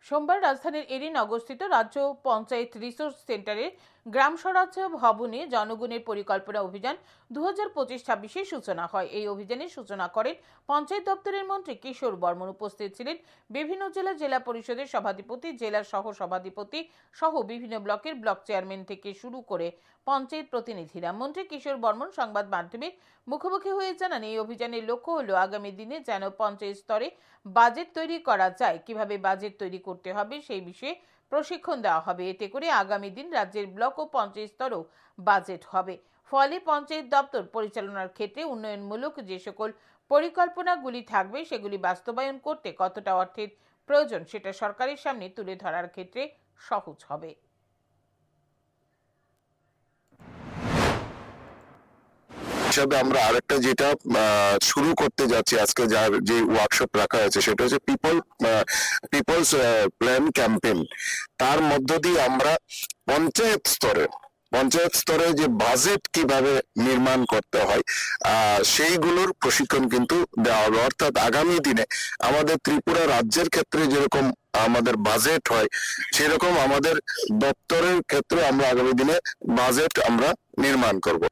সোমবার রাজধানীর এরিন অবস্থিত রাজ্য পঞ্চায়েত রিসোর্স সেন্টারের গ্রাম স্বরাজ ভবনে জনগণের পরিকল্পনা অভিযান 2025-26-এর সূচনা হয়। এই অভিযানের সূচনা করেন পঞ্চায়েত দপ্তরের মন্ত্রী কিশোর বর্মন। উপস্থিত ছিলেন বিভিন্ন জেলা পরিষদের সভাধিপতি, জেলার সহ সভাধিপতি সহ বিভিন্ন ব্লকের ব্লক চেয়ারম্যান থেকে শুরু করে পঞ্চায়েত প্রতিনিধিরা। মন্ত্রী কিশোর বর্মন সংবাদ মাধ্যমের মুখোমুখি হয়ে জানান, এই অভিযানের লক্ষ্য হলো আগামী দিনে যেন পঞ্চায়েত স্তরে বাজেট তৈরি করা যায়, কিভাবে বাজেট তৈরি করতে হবে সেই বিষয়ে প্রশিক্ষণ দেওয়া হবে। এতে করে আগামী দিন রাজ্যের ব্লক ও পঞ্চায়েত স্তরেও বাজেট হবে। ফলে পঞ্চায়েত দপ্তর পরিচালনার ক্ষেত্রে উন্নয়নমূলক যে সকল পরিকল্পনাগুলি থাকবে সেগুলি বাস্তবায়ন করতে কতটা অর্থের প্রয়োজন সেটা সরকারের সামনে তুলে ধরার ক্ষেত্রে সহজ হবে। হিসাবে আমরা আরেকটা যেটা শুরু করতে যাচ্ছি আজকে, যার যে ওয়ার্কশপ রাখা হয়েছে সেটা হচ্ছে পিপলস প্ল্যান ক্যাম্পেইন। তার মধ্য দিয়ে আমরা পঞ্চায়েত স্তরে যে বাজেট কিভাবে নির্মাণ করতে হয় সেইগুলোর প্রশিক্ষণ কিন্তু দেওয়া হবে। অর্থাৎ আগামী দিনে আমাদের ত্রিপুরা রাজ্যের ক্ষেত্রে যেরকম আমাদের বাজেট হয় সেরকম আমাদের দপ্তরের ক্ষেত্রে আমরা আগামী দিনে বাজেট আমরা নির্মাণ করব।